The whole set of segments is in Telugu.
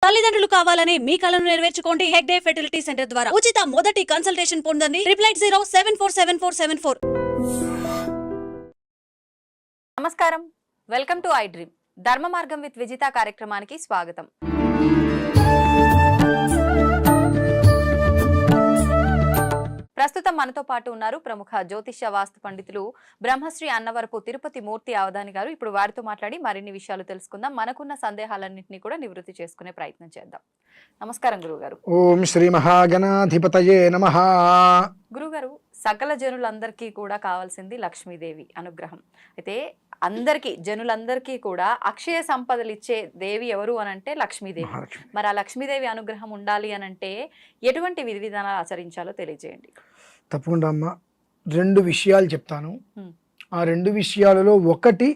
తల్లిదండ్రులు కావాలని మీ కలను నెరవేర్చుకోండి. హెగ్డే ఫెర్టిలిటీ సెంటర్ ద్వారా ఉచిత మొదటి కన్సల్టేషన్ పొందండి. 88074474. నమస్కారం, వెల్కమ్ టు ఐ డ్రీమ్. ధర్మ మార్గం విత్ విజిత కార్యక్రమానికి స్వాగతం. ప్రస్తుతం మనతో పాటు ఉన్నారు ప్రముఖ జ్యోతిష్య వాస్తు పండితులు బ్రహ్మశ్రీ అన్నవరపు తిరుపతి మూర్తి అవధాని గారు. ఇప్పుడు వారితో మాట్లాడి మరిన్ని విషయాలు తెలుసుకుందాం. మనకున్న సందేహాలన్నింటినీ కూడా నివృత్తి చేసుకునే ప్రయత్నం చేద్దాం. నమస్కారం గురుగారు. ఓం శ్రీ మహాగణాధిపతయే నమః. గురుగారు, సకల జనులందరికీ కూడా కావాల్సింది లక్ష్మీదేవి అనుగ్రహం. అయితే అందరికీ జనులందరికీ కూడా అక్షయ సంపదలు ఇచ్చే దేవి ఎవరు అని అంటే లక్ష్మీదేవి. మరి ఆ లక్ష్మీదేవి అనుగ్రహం ఉండాలి అని అంటే ఎటువంటి విధి విధానాలు ఆచరించాలో తెలియజేయండి. తప్పకుండా అమ్మ, 2 విషయాలు చెప్తాను. ఆ 2 విషయాలలో ఒకటి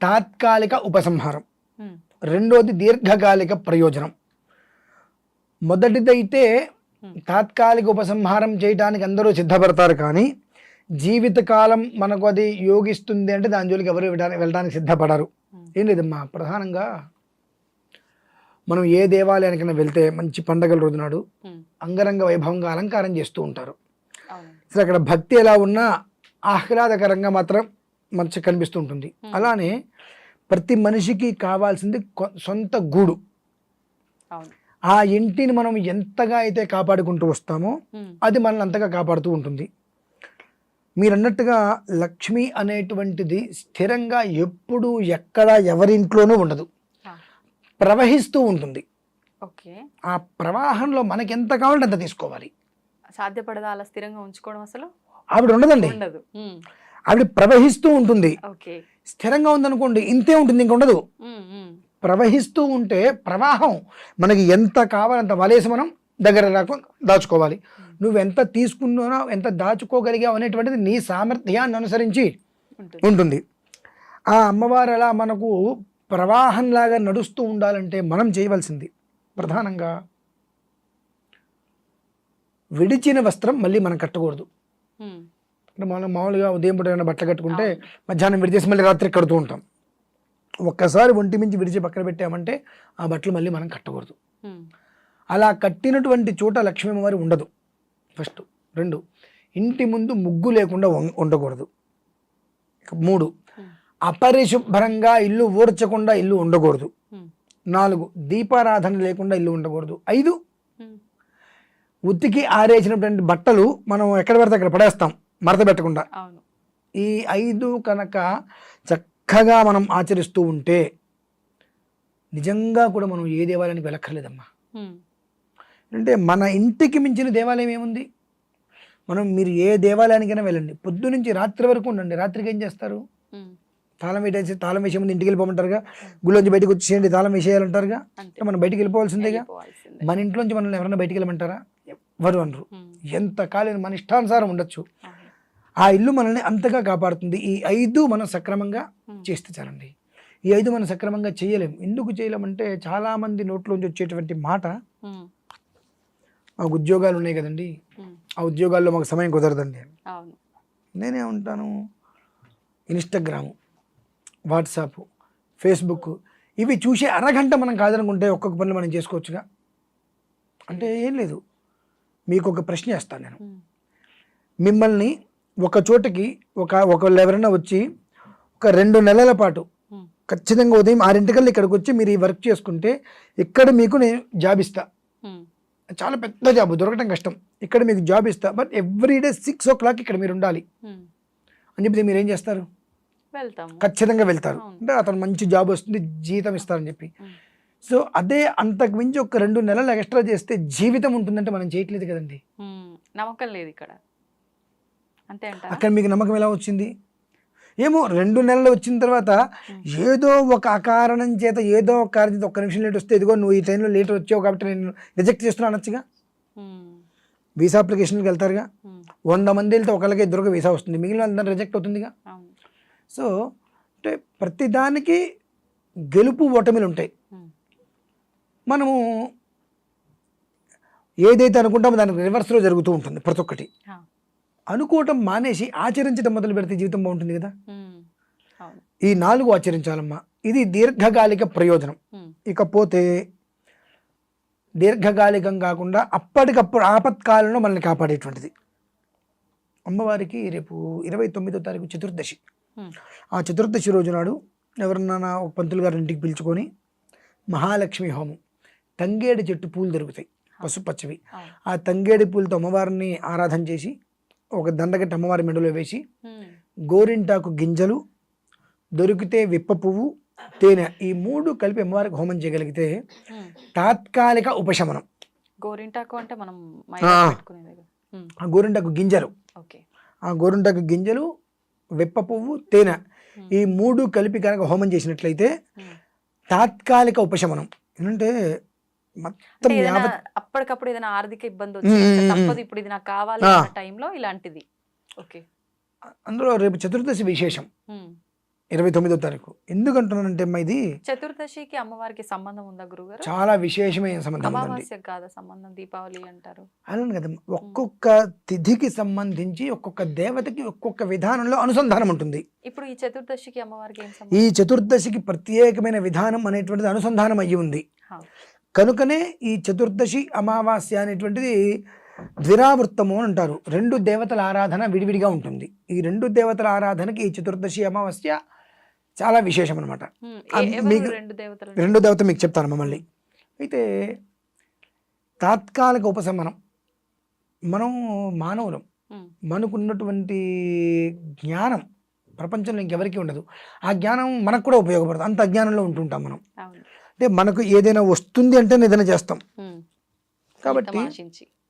తాత్కాలిక ఉపసంహారం, రెండోది దీర్ఘకాలిక ప్రయోజనం. మొదటిదైతే తాత్కాలిక ఉపసంహారం చేయడానికి అందరూ సిద్ధపడతారు, కానీ జీవితకాలం మనకు అది యోగిస్తుంది అంటే దాని జోలికి ఎవరు వెళ్ళడానికి సిద్ధపడరు. ఏం లేదమ్మా, ప్రధానంగా మనం ఏ దేవాలయానికైనా వెళ్తే మంచి పండగల రోజు నాడు అంగరంగ వైభవంగా అలంకారం చేస్తూ ఉంటారు. అసలు అక్కడ భక్తి ఎలా ఉన్నా ఆహ్లాదకరంగా మాత్రం మంచి కనిపిస్తూ ఉంటుంది. అలానే ప్రతి మనిషికి కావాల్సింది సొంత గూడు. ఆ ఇంటిని మనం ఎంతగా అయితే కాపాడుకుంటూ వస్తామో అది మనల్ని అంతగా కాపాడుతూ ఉంటుంది. మీరు అన్నట్టుగా లక్ష్మి అనేటువంటిది స్థిరంగా ఎప్పుడు ఎక్కడ ఎవరింట్లోనూ ఉండదు, ప్రవహిస్తూ ఉంటుంది. ఆ ప్రవాహంలో మనకి ఎంత కావాలంటే అంత తీసుకోవాలి. సాధ్యపడదా అలా స్థిరంగా ఉంచుకోవడం? అసలు ఆవిడ ఉండదండి, ఆవిడ ప్రవహిస్తూ ఉంటుంది. స్థిరంగా ఉందనుకోండి ఇంతే ఉంటుంది, ఇంక ఉండదు. ప్రవహిస్తూ ఉంటే ప్రవాహం మనకి ఎంత కావాలంత వలేసి మనం దగ్గర దాచుకోవాలి. నువ్వెంత తీసుకున్నానో ఎంత దాచుకోగలిగావు అనేటువంటిది నీ సామర్థ్యాన్ని అనుసరించి ఉంటుంది. ఆ అమ్మవారు అలా మనకు ప్రవాహంలాగా నడుస్తూ ఉండాలంటే మనం చేయవలసింది ప్రధానంగా విడిచిన వస్త్రం మళ్ళీ మనం కట్టకూడదు. అంటే మనం మామూలుగా ఉదయం పూట ఏమైనా బట్టలు కట్టుకుంటే మధ్యాహ్నం విడిచేసి మళ్ళీ రాత్రి కడుతూ ఉంటాం. ఒక్కసారి ఒంటి మించి విడిచి పక్కన పెట్టామంటే ఆ బట్టలు మళ్ళీ మనం కట్టకూడదు. అలా కట్టినటువంటి చోట లక్ష్మీ అమ్మవారి ఉండదు. ఫస్ట్. 2, ఇంటి ముందు ముగ్గు లేకుండా ఉండకూడదు. 3, అపరిశుభ్రంగా ఇల్లు ఊడ్చకుండా ఇల్లు ఉండకూడదు. 4, దీపారాధన లేకుండా ఇల్లు ఉండకూడదు. 5, ఉతికి ఆరేసినటువంటి బట్టలు మనం ఎక్కడ పడితే అక్కడ పడేస్తాం మడత పెట్టకుండా. ఈ 5 కనుక చక్కగా మనం ఆచరిస్తూ ఉంటే నిజంగా కూడా మనం ఏ దేవాలయానికి వెళ్ళక్కర్లేదమ్మా. అంటే మన ఇంటికి మించిన దేవాలయం ఏముంది? మీరు ఏ దేవాలయానికైనా వెళ్ళండి, పొద్దు నుంచి రాత్రి వరకు ఉండండి. రాత్రికి ఏం చేస్తారు? తాళం వేసే ముందు ఇంటికి వెళ్ళిపోమంటారుగా, గుళ్ళోంచి బయటకు వచ్చేయండి తాళం వేసేయాలంటారుగా. మనం బయటికి వెళ్ళిపోవాల్సిందేగా. మన ఇంట్లోంచి మనల్ని ఎవరైనా బయటికి వెళ్ళమంటారా? ఎవరు అనరు. ఎంతకాలం మన ఇష్టానుసారం ఉండొచ్చు. ఆ ఇల్లు మనల్ని అంతగా కాపాడుతుంది. ఈ 5 మనం సక్రమంగా చేస్తే చాలండి. ఈ 5 మనం సక్రమంగా చేయలేము. ఎందుకు చేయలేమంటే చాలామంది నోట్లోంచి వచ్చేటువంటి మాట, మాకు ఉద్యోగాలు ఉన్నాయి కదండి, ఆ ఉద్యోగాల్లో మాకు సమయం కుదరదండి. నేనే ఉంటాను, ఇన్స్టాగ్రాము, వాట్సాప్, ఫేస్బుక్ ఇవి చూసే అరగంట మనం కాదనుకుంటే ఒక్కొక్క పనులు మనం చేసుకోవచ్చుగా. అంటే ఏం లేదు, మీకు ఒక ప్రశ్న వేస్తాను నేను. మిమ్మల్ని ఒక చోటకి ఒకళ్ళు ఎవరైనా వచ్చి ఒక 2 నెలల పాటు ఖచ్చితంగా ఉదయం 6 ఇక్కడికి వచ్చి మీరు ఈ వర్క్ చేసుకుంటే ఇక్కడ మీకు నేను జాబ్ ఇస్తా, చాలా పెద్ద జాబ్, దొరకటం కష్టం, ఇక్కడ మీకు జాబ్ ఇస్తా, బట్ ఎవ్రీడే 6 o'clock ఇక్కడ మీరు ఉండాలి అని చెప్తే మీరు ఏం చేస్తారు? ఖచ్చితంగా వెళ్తారు. అంటే అతను మంచి జాబ్ వస్తుంది, జీతం ఇస్తారని చెప్పి. సో అదే అంతకు మించి ఒక 2 నెలలు ఎక్స్ట్రా చేస్తే జీవితం ఉంటుందంటే మనం చేయట్లేదు కదండి. నమ్మకం లేదు ఇక్కడ. అక్కడ మీకు నమ్మకం ఎలా వచ్చింది? ఏమో 2 నెలలు వచ్చిన తర్వాత ఏదో ఒక అకారణం చేత ఏదో ఒక కారణం చేత 1 నిమిషం లేట్ వస్తే, ఇదిగో నువ్వు ఈ టైంలో లేట్ వచ్చావు కాబట్టి నేను రిజెక్ట్ చేస్తున్నా అనొచ్చుగా. వీసా అప్లికేషన్కి వెళ్తారుగా, 100 మంది వెళ్తే ఒకరికి 2కి వీసా వస్తుంది, మిగిలిన అందరూ రిజెక్ట్ అవుతుందిగా. సో అంటే ప్రతిదానికి గెలుపు ఓటమిలు ఉంటాయి. మనము ఏదైతే అనుకుంటామో దానికి రివర్స్లో జరుగుతూ ఉంటుంది ప్రతి ఒక్కటి. అనుకోవటం మానేసి ఆచరించడం మొదలు పెడితే జీవితం బాగుంటుంది కదా. ఈ 4 ఆచరించాలమ్మా. ఇది దీర్ఘకాలిక ప్రయోజనం. ఇకపోతే దీర్ఘకాలికం కాకుండా అప్పటికప్పుడు ఆపత్కాలంలో మనల్ని కాపాడేటువంటిది. అమ్మవారికి రేపు 29వ తారీఖు చతుర్దశి. ఆ చతుర్దశి రోజు నాడు ఎవరన్నా ఒక పంతులు గారి ఇంటికి పిలుచుకొని మహాలక్ష్మి హోమం, తంగేడి చెట్టు పూలు దొరుకుతాయి పసుపచ్చవి, ఆ తంగేడి పూలతో అమ్మవారిని ఆరాధన చేసి ఒక దండగట్టి అమ్మవారి మెడలో వేసి గోరింటాకు గింజలు దొరికితే విప్ప పువ్వు తేనె ఈ 3 కలిపి అమ్మవారికి హోమం చేయగలిగితే తాత్కాలిక ఉపశమనం. గోరింటాకు అంటే మనం ఆ గోరింటాకు గింజలు, ఆ గోరింటాకు గింజలు, విప్ప పువ్వు, తేనె ఈ 3 కలిపి కనుక హోమం చేసినట్లయితే తాత్కాలిక ఉపశమనం. ఏంటంటే మొత్తం అప్పటికప్పుడు ఏదైనా ఆర్థిక ఇబ్బంది వచ్చింది తప్పదు, ఇప్పుడు ఇది నాకు కావాలి అన్న టైంలో ఇలాంటిది. ఓకే, అందులో రేపు చతుర్దశి విశేషం 29వ తారీఖు. ఎందుకంటున్నానంటే అమ్మా ఇది చతుర్దశికి అమ్మవారికి సంబంధం ఉందా గురుగారు? చాలా విశేషమైన సంబంధం ఉందండి. అమావాస్య కాదా సంబంధం, దీపావళి అంటారు. అలానే కదా, ఒక్కొక్క తిథికి సంబంధించి ఒక్కొక్క దేవతకి ఒక్కొక్క విధానంలో అనుసంధానం ఉంటుంది. ఇప్పుడు ఈ చతుర్దశికి అమ్మవారికి ఏం ఈ సంబంధం? చతుర్దశికి ప్రత్యేకమైన విధానం అనేటువంటిది అనుసంధానం అయ్యి ఉంది. కనుకనే ఈ చతుర్దశి అమావాస్య అనేటువంటిది ద్విరావృత్తము అని అంటారు. 2 దేవతల ఆరాధన విడివిడిగా ఉంటుంది. ఈ 2 దేవతల ఆరాధనకి ఈ చతుర్దశి అమావాస్య చాలా విశేషం అనమాట. మీకు 2 దేవత మీకు చెప్తాను మమ్మల్ని. అయితే తాత్కాలిక ఉపశమనం, మనం మానవులం, మనకున్నటువంటి జ్ఞానం ప్రపంచంలో ఇంకెవరికి ఉండదు. ఆ జ్ఞానం మనకు కూడా ఉపయోగపడుతుంది. అంత అజ్ఞానంలో ఉంటుంటాం మనం. అంటే మనకు ఏదైనా వస్తుంది అంటే ఏదైనా చేస్తాం. కాబట్టి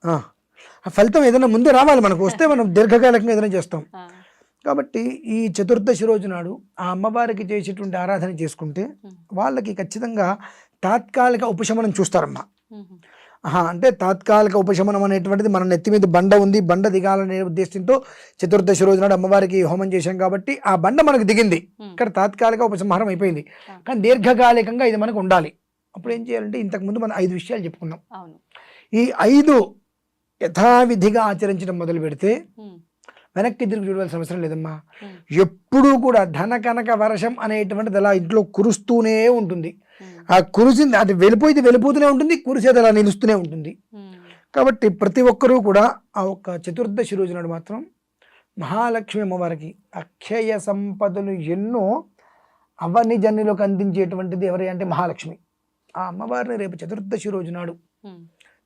ఆ ఫలితం ఏదైనా ముందే రావాలి, మనకు వస్తే మనం దీర్ఘకాలికంగా ఏదైనా చేస్తాం. కాబట్టి ఈ చతుర్దశి రోజు నాడు ఆ అమ్మవారికి చేసేటువంటి ఆరాధన చేసుకుంటే వాళ్ళకి ఖచ్చితంగా తాత్కాలిక ఉపశమనం చూస్తారమ్మా. అంటే తాత్కాలిక ఉపశమనం అనేటువంటిది మన నెత్తి మీద బండ ఉంది, బండ దిగాలనే ఉద్దేశంతో చతుర్దశి రోజు నాడు అమ్మవారికి హోమం చేశాం కాబట్టి ఆ బండ మనకు దిగింది, ఇక్కడ తాత్కాలిక ఉపసంహారం అయిపోయింది. కానీ దీర్ఘకాలికంగా ఇది మనకు ఉండాలి. అప్పుడు ఏం చేయాలంటే ఇంతకుముందు మనం 5 విషయాలు చెప్పుకున్నాం. ఈ 5 యథావిధిగా ఆచరించడం మొదలు పెడితే వెనక్కి తిరిగి చూడవలసిన అవసరం లేదమ్మా. ఎప్పుడూ కూడా ధన కనక వర్షం అనేటువంటిది అలా ఇంట్లో కురుస్తూనే ఉంటుంది. ఆ కురిసింది అది వెళ్ళిపోతూనే ఉంటుంది, కురిసేది అలా నిలుస్తూనే ఉంటుంది. కాబట్టి ప్రతి ఒక్కరూ కూడా ఆ ఒక్క చతుర్దశి రోజు నాడు మాత్రం మహాలక్ష్మి అమ్మవారికి అక్షయ సంపదలు ఎన్నో అవని జన్యులకు అందించేటువంటిది ఎవరి అంటే మహాలక్ష్మి. ఆ అమ్మవారిని రేపు చతుర్దశి రోజు నాడు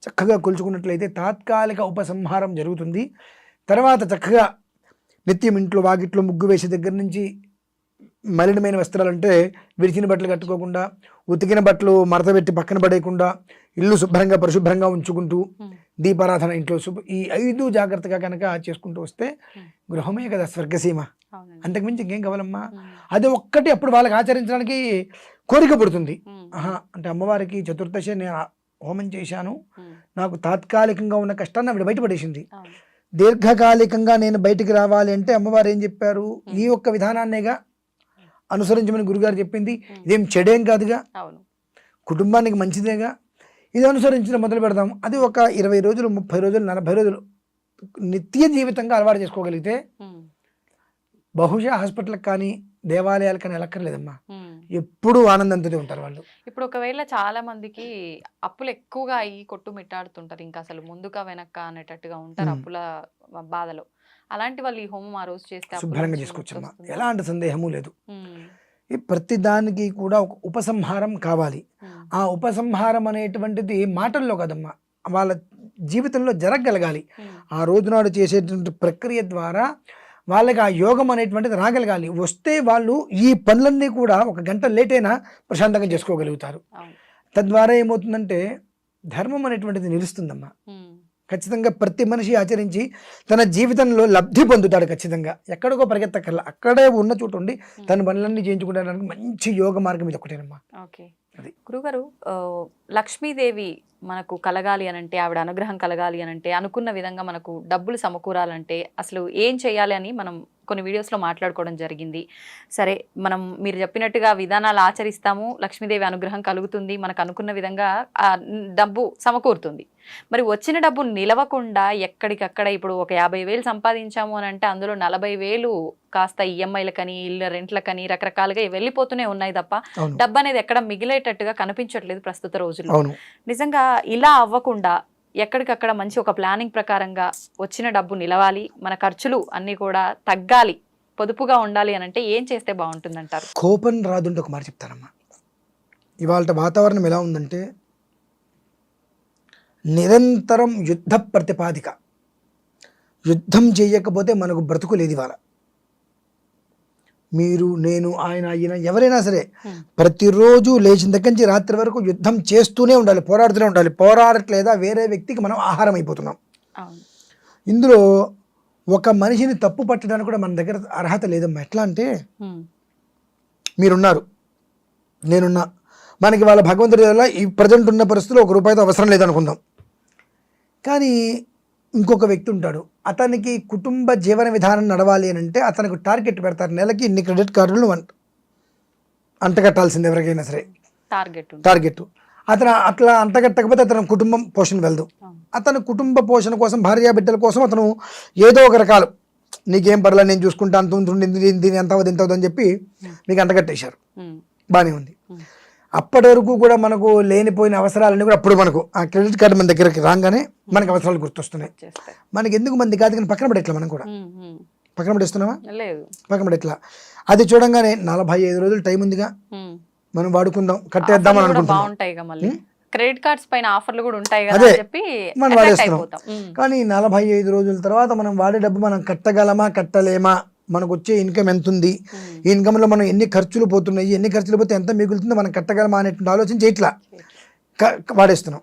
చక్కగా కొలుచుకున్నట్లయితే తాత్కాలిక ఉపసంహారం జరుగుతుంది. తర్వాత చక్కగా నిత్యం ఇంట్లో వాకిట్లో ముగ్గు వేసే దగ్గర నుంచి మలినమైన వస్త్రాలు అంటే విరిచిన బట్టలు కట్టుకోకుండా, ఉతికిన బట్టలు మడతపెట్టి పక్కన పడేయకుండా, ఇల్లు శుభ్రంగా పరిశుభ్రంగా ఉంచుకుంటూ దీపారాధన ఇంట్లో ఈ 5 జాగ్రత్తగా కనుక చేసుకుంటూ వస్తే గృహమే కదా స్వర్గసీమ. అంతకుమించి ఇంకేం కావాలమ్మా. అది ఒక్కటి అప్పుడు వాళ్ళకి ఆచరించడానికి కోరిక పడుతుంది. అంటే అమ్మవారికి చతుర్దశి నేను హోమం చేశాను, నాకు తాత్కాలికంగా ఉన్న కష్టాన్ని ఆవిడ బయటపడేసింది. దీర్ఘకాలికంగా నేను బయటికి రావాలి అంటే అమ్మవారు ఏం చెప్పారు, ఈ ఒక్క విధానాన్నేగా అనుసరించమని గురుగారు చెప్పింది. ఇదేం చెడేం కాదుగా, కుటుంబానికి మంచిదేగా. ఇది అనుసరించడం మొదలు పెడదాం. అది ఒక 20 రోజులు, 30 రోజులు, 40 రోజులు నిత్య జీవితంగా అలవాటు చేసుకోగలిగితే బహుశా హాస్పిటల్కి కానీ దేవాలయాలకు కానీ వెళ్ళక్కర్లేదమ్మా. ఎప్పుడు ఆనందంతో ఉంటారు వాళ్ళు. ఇప్పుడు ఒకవేళ చాలా మందికి అప్పులు ఎక్కువగా అయ్యి కొట్టుమిట్టాడుతుంటారు, ఇంకా అసలు ముందుగా వెనక్క అనేటట్టుగా ఉంటారు అప్పుల బాధలో. అలాంటి వాళ్ళు ఈ హోమం ఆ రోజు చేస్తే శుభ్రంగా చేసుకోవచ్చమ్మా, ఎలాంటి సందేహము లేదు. ఈ ప్రతి దానికి కూడా ఒక ఉపసంహారం కావాలి. ఆ ఉపసంహారం అనేటువంటిది మాటల్లో కదమ్మా, వాళ్ళ జీవితంలో జరగగలగాలి. ఆ రోజునాడు చేసేటువంటి ప్రక్రియ ద్వారా వాళ్ళకి ఆ యోగం అనేటువంటిది రాగలగాలి. వస్తే వాళ్ళు ఈ పనులన్నీ కూడా 1 గంట లేట్ అయినా ప్రశాంతంగా చేసుకోగలుగుతారు. తద్వారా ఏమవుతుందంటే ధర్మం అనేటువంటిది నిలుస్తుందమ్మా. ఖచ్చితంగా ప్రతి మనిషి ఆచరించి తన జీవితంలో లబ్ధి పొందుతాడు. ఖచ్చితంగా ఎక్కడికో పరిగెత్తక్కర్లా, అక్కడే ఉన్న చోటు ఉండి తన పనులన్నీ చేయించుకోవడానికి మంచి యోగ మార్గం ఇది ఒకటేనమ్మా. ఓకే గురుగారు, లక్ష్మీదేవి మనకు కలగాలి అనంటే, ఆవిడ అనుగ్రహం కలగాలి అనంటే, అనుకున్న విధంగా మనకు డబ్బులు సమకూరాలంటే అసలు ఏం చేయాలి అని మనం కొన్ని వీడియోస్లో మాట్లాడుకోవడం జరిగింది. సరే, మీరు చెప్పినట్టుగా విధానాలు ఆచరిస్తాము, లక్ష్మీదేవి అనుగ్రహం కలుగుతుంది, మనకు అనుకున్న విధంగా డబ్బు సమకూరుతుంది. మరి వచ్చిన డబ్బు నిలవకుండా ఎక్కడికక్కడ ఇప్పుడు ఒక 50,000 సంపాదించాము అని అంటే అందులో 40,000 కాస్త ఈఎంఐలకని ఇళ్ళ రెంట్లకని రకరకాలుగా వెళ్ళిపోతూనే ఉన్నాయి తప్ప అవును. డబ్బు అనేది ఎక్కడ మిగిలేటట్టుగా కనిపించట్లేదు ప్రస్తుత రోజుల్లో. అవును. నిజంగా ఇలా అవ్వకుండా ఎక్కడికక్కడ మంచి ఒక ప్లానింగ్ ప్రకారంగా వచ్చిన డబ్బు నిలవాలి, మన ఖర్చులు అన్నీ కూడా తగ్గాలి, పొదుపుగా ఉండాలి అని అంటే ఏం చేస్తే బాగుంటుందంటారు? కోపం రాదుంటే ఒక మాట చెప్తానమ్మా. ఇవాళ వాతావరణం ఎలా ఉందంటే నిరంతరం యుద్ధ ప్రతిపాదిక. యుద్ధం చేయకపోతే మనకు బ్రతుకు లేదు ఇవాళ. మీరు, నేను, ఆయన, ఈయన ఎవరైనా సరే ప్రతిరోజు లేచిన దగ్గర నుంచి రాత్రి వరకు యుద్ధం చేస్తూనే ఉండాలి, పోరాడుతూనే ఉండాలి. పోరాడట్లేదా వేరే వ్యక్తికి మనం ఆహారం అయిపోతున్నాం. ఇందులో ఒక మనిషిని తప్పు పట్టడానికి కూడా మన దగ్గర అర్హత లేదమ్మా. ఎట్లా అంటే మీరున్నారు, నేనున్నా, మనకి వాళ్ళ భగవంతుడి వల్ల ఈ ప్రజెంట్ ఉన్న పరిస్థితుల్లో ₹1 అవసరం లేదనుకుందాం. కానీ ఇంకొక వ్యక్తి ఉంటాడు, అతనికి కుటుంబ జీవన విధానం నడవాలి అని అంటే అతనికి టార్గెట్ పెడతారు, నెలకి ఇన్ని క్రెడిట్ కార్డులు అంటగట్టాల్సింది ఎవరికైనా సరే టార్గెట్. అతను అట్లా అంటగట్టకపోతే అతని కుటుంబం పోషణ వెళ్దు. అతని కుటుంబ పోషణ కోసం, భార్య బిడ్డల కోసం అతను ఏదో ఒక రకాలు, నీకేం పర్లేదు నేను చూసుకుంటాను, దీని ఎంత అవుతుంది అని చెప్పి మీకు అంటగట్టేశారు. బాగానే ఉంది. అప్పటి వరకు కూడా మనకు లేనిపోయిన అవసరాలన్నీ కూడా అప్పుడు మనకు ఆ క్రెడిట్ కార్డు మన దగ్గరికి రాగానే మనకు అవసరాలు గుర్తొస్తున్నాయి. మనకి ఎందుకు మంది కాదు కానీ పక్కన పడేట్లా, మనం కూడా పక్కన పడేస్తున్నామా? పక్కన పడేట్లా. అది చూడంగానే 45 రోజులు టైం ఉందిగా, మనం వాడుకుందాం, కట్టేద్దాం అని అనుకుంటున్నాం. క్రెడిట్ కార్డ్స్ పైన ఆఫర్లు కూడా ఉంటాయి కదా అదే అని చెప్పి మనం వాడేస్తున్నాం. కానీ 45 రోజుల తర్వాత మనం వాడే డబ్బు మనం కట్టగలమా కట్టలేమా, మనకు వచ్చే ఇన్కమ్ ఎంత ఉంది, ఈ ఇన్కమ్లో మనం ఎన్ని ఖర్చులు పోతున్నాయి, ఎన్ని ఖర్చులు పోతే ఎంత మిగులుతుందో మనం కట్టగలమా అనేటువంటి ఆలోచన చేయట్లా, వాడేస్తున్నాం.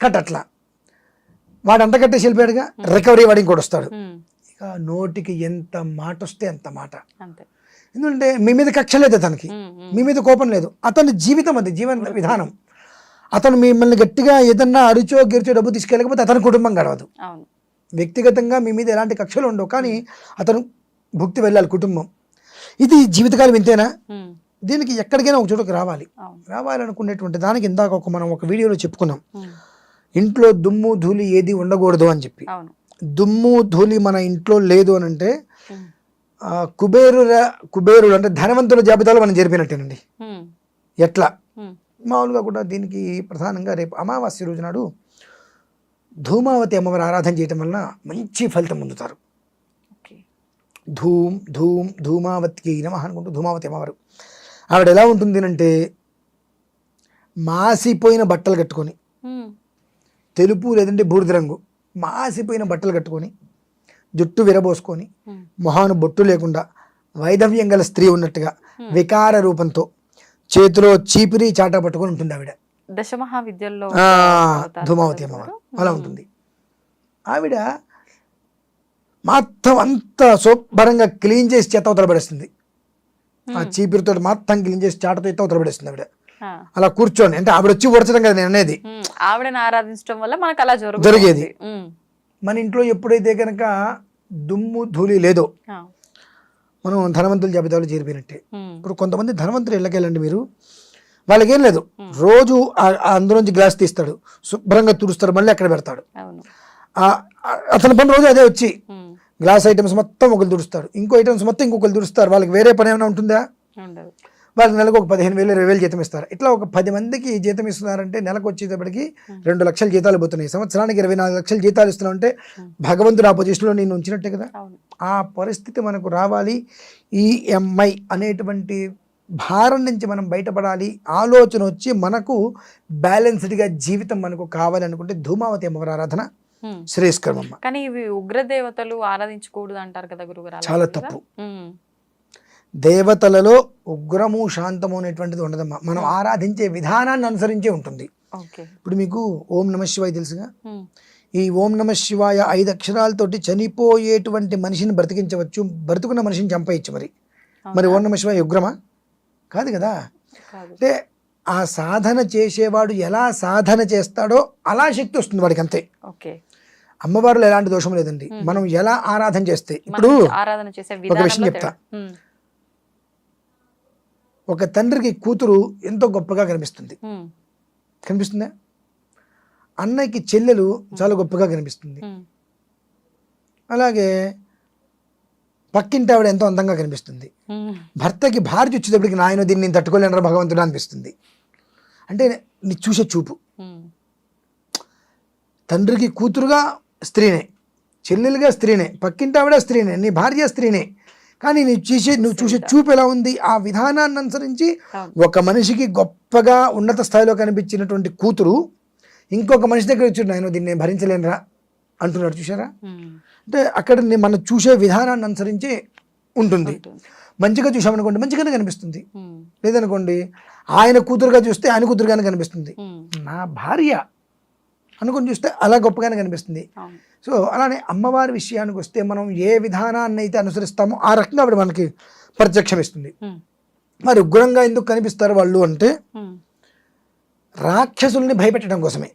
కట్టట్లా, వాడు అంత కట్టేసి వెళ్ళిపోయాడుగా, రికవరీ వాడి ఇంకోటి వస్తాడు. ఇక నోటికి ఎంత మాట వస్తే అంత మాట. ఎందుకంటే మీ మీద కక్ష లేదు అతనికి, మీ మీద కోపం లేదు, అతని జీవితం అది, జీవన విధానం. అతను మిమ్మల్ని గట్టిగా ఏదన్నా అరిచో గిరిచో డబ్బు తీసుకెళ్ళకపోతే అతని కుటుంబం గడవదు. వ్యక్తిగతంగా మీ మీద ఎలాంటి కక్షలు ఉండవు, కానీ అతను భుక్తి వెళ్ళాలి కుటుంబం. ఇది జీవితకాలం ఇంతేనా? దీనికి ఎక్కడికైనా ఒక చోటుకు రావాలనుకునేటువంటి దానికి ఇందాక మనం ఒక వీడియోలో చెప్పుకున్నాం, ఇంట్లో దుమ్ము ధూళి ఏది ఉండకూడదు అని చెప్పి. దుమ్ము ధూళి మన ఇంట్లో లేదు అని అంటే కుబేరుడు అంటే ధనవంతుల జాబితాలో మనం జరిపినట్టేనండి. ఎట్లా? మామూలుగా కూడా దీనికి ప్రధానంగా రేపు అమావాస్య రోజు నాడు ధూమావతి అమ్మవారి ఆరాధన చేయటం వలన మంచి ఫలితం పొందుతారు. ధూమ్ ధూమ్ ధూమావతికి నమః అనుకుంటూ ధూమావతి అమ్మవారు ఆవిడ ఎలా ఉంటుంది అంటే మాసిపోయిన బట్టలు కట్టుకొని, తెలుపు లేదంటే బూడిద రంగు మాసిపోయిన బట్టలు కట్టుకొని, జుట్టు విరబోసుకొని, మొహాను బొట్టు లేకుండా వైధవ్యం గల స్త్రీ ఉన్నట్టుగా వికార రూపంతో చేతిలో చీపిరి చాటా పట్టుకొని ఉంటుంది ఆవిడ. దశమహావిద్యల్లో ధూమావతి అమ్మవారు అలా ఉంటుంది. ఆవిడ మొత్తం అంతా శుభ్రంగా క్లీన్ చేసి చేతవతల పడేస్తుంది. ఆ చీపిరితో మొత్తం క్లీన్ చేసి చాటతో ఎత్తవతల పడేస్తుంది ఆవిడ. అలా కూర్చొని, అంటే ఆవిడ వచ్చి ఊడ్చడం కదా నేను అనేది, ఆవిడని ఆరాధించడం వల్ల మనకు అలా జరిగేది. మన ఇంట్లో ఎప్పుడైతే కనుక దుమ్ము ధూళి లేదో మనం ధనవంతుల జాబితాలో చేరిపోయినట్టే. ఇప్పుడు కొంతమంది ధనవంతులు ఇళ్ళకెళ్ళండి మీరు, వాళ్ళకేం లేదు, రోజు అందులోంచి గ్లాస్ తీస్తాడు, శుభ్రంగా తుడుస్తాడు, మళ్ళీ అక్కడ పెడతాడు. అతని పని రోజు అదే, వచ్చి గ్లాస్ ఐటమ్స్ మొత్తం ఒకరు తుడుస్తాడు, ఇంకో ఐటమ్స్ మొత్తం ఇంకొకరు తుడుస్తారు. వాళ్ళకి వేరే పని ఏమైనా ఉంటుందా? వాళ్ళకి నెలకు ఒక 15,000 20,000 జీతం ఇస్తారు. ఇట్లా ఒక 10 మందికి జీతం ఇస్తున్నారంటే నెలకు వచ్చేటప్పటికి 2 లక్షల జీతాలు పోతున్నాయి. సంవత్సరానికి 24 లక్షల జీతాలు ఇస్తున్నావు అంటే భగవంతుడు ఆ పొజిషన్లో నేను ఉంచినట్టే కదా. ఆ పరిస్థితి మనకు రావాలి. ఈఎంఐ అనేటువంటి భారం నుంచి మనం బయటపడాలి, ఆలోచన వచ్చి మనకు బ్యాలెన్స్డ్గా జీవితం మనకు కావాలనుకుంటే ధూమావతి అమ్మవారి ఆరాధన శ్రేయస్కరం. కానీ ఇవి ఉగ్రదేవతలు ఆరాధించకూడదు అంటారు కదా గురుగారు? చాలా తప్పు. దేవతలలో ఉగ్రము శాంతము అనేటువంటిది ఉండదమ్మా, మనం ఆరాధించే విధానాన్ని అనుసరించే ఉంటుంది. ఇప్పుడు మీకు ఓం నమ శివాయ తెలుసుగా, ఈ ఓం నమ శివాయ 5 అక్షరాలతోటి చనిపోయేటువంటి మనిషిని బ్రతికించవచ్చు, బ్రతుకున్న మనిషిని చంపేయచ్చు. మరి ఓం నమ శివాయ ఉగ్రమా? కాదు కదా. అంటే ఆ సాధన చేసేవాడు ఎలా సాధన చేస్తాడో అలా శక్తి వస్తుంది వాడికి, అంతే. అమ్మవారిలో ఎలాంటి దోషం లేదండి, మనం ఎలా ఆరాధన చేస్తే. ఇప్పుడు ఒక విషయం చెప్తా, ఒక తండ్రికి కూతురు ఎంతో గొప్పగా కనిపిస్తుందా? అన్నయ్యకి చెల్లెలు చాలా గొప్పగా కనిపిస్తుంది. అలాగే పక్కింటి ఆవిడ ఎంతో అందంగా కనిపిస్తుంది. భర్తకి భార్య వచ్చేటప్పటికి నాయన దీన్ని నేను తట్టుకోలేనరా భగవంతుడు అనిపిస్తుంది. అంటే నీ చూసే చూపు. తండ్రికి కూతురుగా స్త్రీనే, చెల్లెలుగా స్త్రీనే, పక్కింటి ఆవిడ స్త్రీనే, నీ భార్య స్త్రీనే. కానీ నువ్వు చూసే చూపు ఎలా ఉంది? ఆ విధానాన్ని అనుసరించి ఒక మనిషికి గొప్పగా ఉన్నత స్థాయిలో కనిపించినటువంటి కూతురు ఇంకొక మనిషి దగ్గర వచ్చి నేను దీన్ని నేను భరించలేనురా అంటున్నాడు. చూసారా? అంటే అక్కడ మనం చూసే విధానాన్ని అనుసరించి ఉంటుంది. మంచిగా చూసామనుకోండి మంచిగానే కనిపిస్తుంది, లేదనుకోండి ఆయన కూతురుగా చూస్తే ఆయన కూతురుగానే కనిపిస్తుంది, నా భార్య అనుకుని చూస్తే అలా గొప్పగానే కనిపిస్తుంది. సో అలానే అమ్మవారి విషయానికి వస్తే మనం ఏ విధానాన్ని అయితే అనుసరిస్తామో ఆ రకంగా ఆవిడ మనకి ప్రత్యక్షమిస్తుంది. మరి ఉగ్రంగా ఎందుకు కనిపిస్తారు వాళ్ళు అంటే రాక్షసుల్ని భయపెట్టడం కోసమే.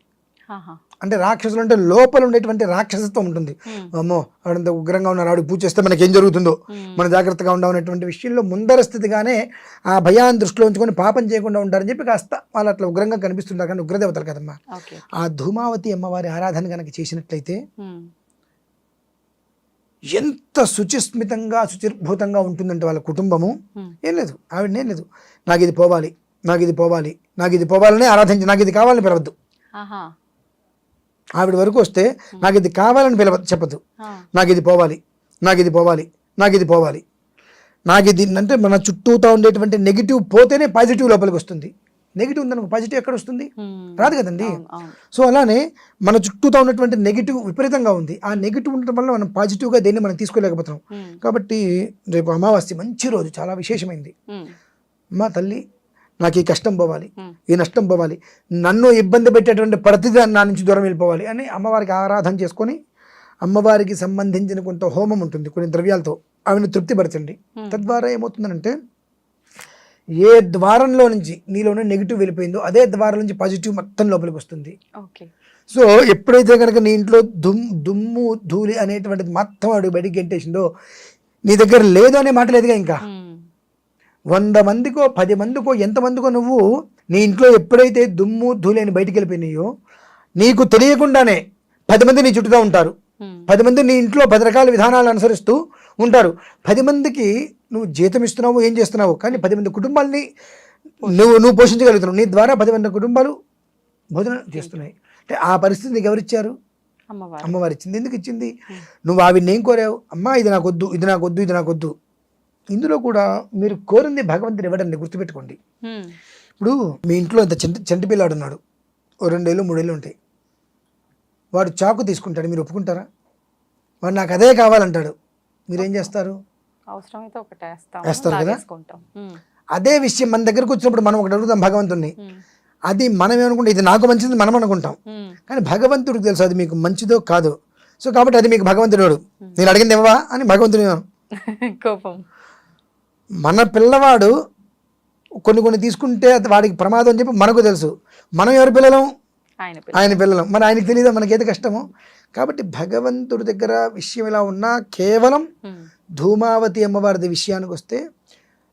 అంటే రాక్షసులు అంటే లోపల ఉండేటువంటి రాక్షసత్వం ఉంటుంది. అమ్మో ఆవిడంత ఉగ్రంగా ఉన్నారు, ఆవిడ పూజ చేస్తే మనకి ఏం జరుగుతుందో మనం జాగ్రత్తగా ఉండవనేటువంటి విషయంలో ముందర స్థితిగానే ఆ భయాన్ని దృష్టిలో ఉంచుకొని పాపం చేయకుండా ఉంటారని చెప్పి కాస్త వాళ్ళు అట్లా ఉగ్రంగా కనిపిస్తుంటారు. కానీ ఉగ్రదేవతలు కదమ్మా. ఆ ధూమావతి అమ్మవారి ఆరాధన కనుక చేసినట్లయితే ఎంత శుచిస్మితంగా శుచిర్భూతంగా ఉంటుందంటే వాళ్ళ కుటుంబము. ఏం లేదు, ఆవిడనేం లేదు నాకు ఇది పోవాలి, నాకు ఇది పోవాలి, నాకు ఇది పోవాలని ఆరాధించి నాకు ఇది కావాలని పిలవద్దు. ఆవిడ వరకు వస్తే నాకు ఇది కావాలని చెప్పదు. నాకు ఇది పోవాలి, నాకు ఇది పోవాలి, నాకు ఇది పోవాలి, నాకు ఇది అంటే మన చుట్టూతో ఉండేటువంటి నెగిటివ్ పోతేనే పాజిటివ్ లోపలికి వస్తుంది. నెగిటివ్ ఉందనుకో పాజిటివ్ ఎక్కడ వస్తుంది? రాదు కదండి. సో అలానే మన చుట్టూతో ఉన్నటువంటి నెగిటివ్ విపరీతంగా ఉంది. ఆ నెగిటివ్ ఉండటం వల్ల మనం పాజిటివ్గా దేన్ని మనం తీసుకోలేకపోతున్నాం. కాబట్టి రేపు అమావాస్య మంచి రోజు, చాలా విశేషమైంది. మా తల్లి నాకు ఈ కష్టం పోవాలి, ఈ నష్టం పోవాలి, నన్ను ఇబ్బంది పెట్టేటువంటి ప్రతిదాన్ని నా నుంచి దూరం వెళ్ళిపోవాలి అని అమ్మవారికి ఆరాధన చేసుకొని అమ్మవారికి సంబంధించిన కొంత హోమం ఉంటుంది కొన్ని ద్రవ్యాలతో ఆమెను తృప్తిపరచండి. తద్వారా ఏమవుతుందంటే ఏ ద్వారంలో నుంచి నీలోనే నెగిటివ్ వెళ్ళిపోయిందో అదే ద్వారం నుంచి పాజిటివ్ మొత్తం లోపలికి వస్తుంది. సో ఎప్పుడైతే కనుక నీ ఇంట్లో దుమ్ము ధూళి అనేటువంటిది మొత్తం అడుగు బయటికి గెంటేసిందో నీ దగ్గర లేదు అనే మాట లేదుగా. ఇంకా 100 మందికో 10 మందికో ఎంతమందికో నువ్వు నీ ఇంట్లో ఎప్పుడైతే దుమ్ము ధూళి అని బయటికి వెళ్ళిపోయినాయో నీకు తెలియకుండానే 10 మంది నీ చుట్టూతో ఉంటారు. 10 మంది నీ ఇంట్లో 10 రకాల విధానాలు అనుసరిస్తూ ఉంటారు. 10 మందికి నువ్వు జీతం ఇస్తున్నావు, ఏం చేస్తున్నావు, కానీ 10 మంది కుటుంబాలని నువ్వు పోషించగలుగుతున్నావు. నీ ద్వారా 10 మంది కుటుంబాలు భోజనం చేస్తున్నాయి. అంటే ఆ పరిస్థితి నీకు ఎవరిచ్చారు? అమ్మవారు ఇచ్చింది. ఎందుకు ఇచ్చింది? నువ్వు ఆవిడ్ని ఏం కోరావు? అమ్మా ఇది నాకొద్దు, ఇది నాకొద్దు, ఇది నాకొద్దు. ఇందులో కూడా మీరు కోరింది భగవంతుడు ఇవ్వడండి, గుర్తుపెట్టుకోండి. ఇప్పుడు మీ ఇంట్లో ఇంత చంటి పిల్లాడు ఉన్నాడు, 2 ఏళ్ళు 3 ఏళ్ళు ఉంటాయి. వాడు చాకు తీసుకుంటాడు, మీరు ఒప్పుకుంటారా? వాడు నాకు అదే కావాలంటాడు, మీరేం చేస్తారు? వేస్తారు కదా. అదే విషయం మన దగ్గరకు వచ్చినప్పుడు మనం ఒకటి అడుగుతాం భగవంతుడిని, అది మనం ఏమనుకుంటాం, ఇది నాకు మంచిది మనం అనుకుంటాం. కానీ భగవంతుడికి తెలుసు అది మీకు మంచిదో కాదో. సో కాబట్టి అది మీకు భగవంతుడు, నేను అడిగింది ఇవ్వవా అని భగవంతుడి కోపం. మన పిల్లవాడు కొన్ని తీసుకుంటే వాడికి ప్రమాదం అని చెప్పి మనకు తెలుసు. మనం ఎవరి పిల్లలం? ఆయన పిల్లలం. మరి ఆయనకి తెలియదా మనకేది కష్టమో? కాబట్టి భగవంతుడి దగ్గర విషయం ఇలా ఉన్నా కేవలం ధూమావతి అమ్మవారి విషయానికి వస్తే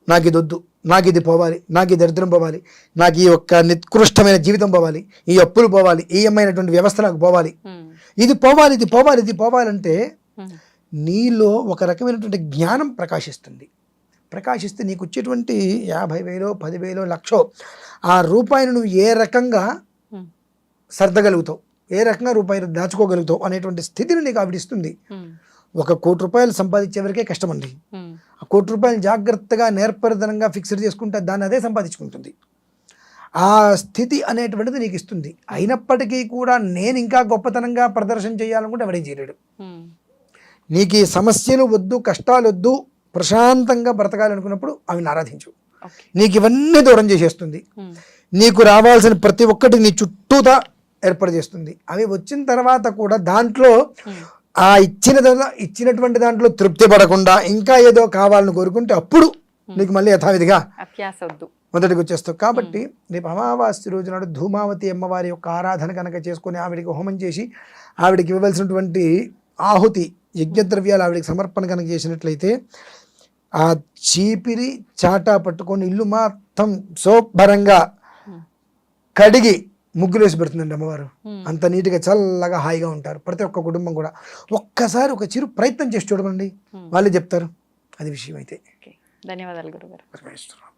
నాకు ఇది వద్దు, నాకు ఇది పోవాలి, నాకు ఈ దరిద్రం పోవాలి, నాకు ఈ ఒక్క నికృష్టమైన జీవితం పోవాలి, ఈ అప్పులు పోవాలి, ఈ అమ్మైనటువంటి వ్యవస్థ నాకు పోవాలి, ఇది పోవాలి, ఇది పోవాలి, ఇది పోవాలంటే నీలో ఒక రకమైనటువంటి జ్ఞానం ప్రకాశిస్తుంది. ప్రకాశిస్తే నీకు వచ్చేటువంటి 50,000 10,000 1,00,000 ఆ రూపాయిని నువ్వు ఏ రకంగా సర్దగలుగుతావు, ఏ రకంగా రూపాయలు దాచుకోగలుగుతావు అనేటువంటి స్థితిని నీకు ఆవిడిస్తుంది. 1 కోటి రూపాయలు సంపాదించే వరకే కష్టం అండి. ఆ 1 కోటి రూపాయలు జాగ్రత్తగా నేర్పరితనంగా ఫిక్స్డ్ చేసుకుంటే దాన్ని అదే సంపాదించుకుంటుంది. ఆ స్థితి అనేటువంటిది నీకు ఇస్తుంది. అయినప్పటికీ కూడా నేను ఇంకా గొప్పతనంగా ప్రదర్శన చేయాలనుకుంటే ఎవడేం చేయలేడు. నీకు ఈ సమస్యలు వద్దు, కష్టాలు వద్దు, ప్రశాంతంగా బ్రతకాలనుకున్నప్పుడు అవిని ఆరాధించు. నీకు ఇవన్నీ దూరం చేసేస్తుంది. నీకు రావాల్సిన ప్రతి ఒక్కటి నీ చుట్టూతా ఏర్పాటు చేస్తుంది. అవి వచ్చిన తర్వాత కూడా దాంట్లో ఆ ఇచ్చినటువంటి దాంట్లో తృప్తి పడకుండా ఇంకా ఏదో కావాలని కోరుకుంటే అప్పుడు నీకు మళ్ళీ యథావిధిగా మొదటికి వచ్చేస్తావు. కాబట్టి రేపు అమావాస్య రోజు నాడు ధూమావతి అమ్మవారి యొక్క ఆరాధన కనుక చేసుకొని ఆవిడికి హోమం చేసి ఆవిడికి ఇవ్వవలసినటువంటి ఆహుతి యజ్ఞద్రవ్యాలు ఆవిడికి సమర్పణ కనుక చేసినట్లయితే ఆ చీపిరి చాటా పట్టుకొని ఇల్లు మొత్తం శుభ్రంగా కడిగి ముగ్గులు వేసి పెడుతుందండి అమ్మవారు. అంత నీట్గా చల్లగా హాయిగా ఉంటారు ప్రతి ఒక్క కుటుంబం కూడా. ఒక్కసారి ఒక చిరు ప్రయత్నం చేసి చూడమండి, వాళ్ళే చెప్తారు అది విషయం అయితే. ధన్యవాదాలు గురుగారు. పరమేశ్వరుడు.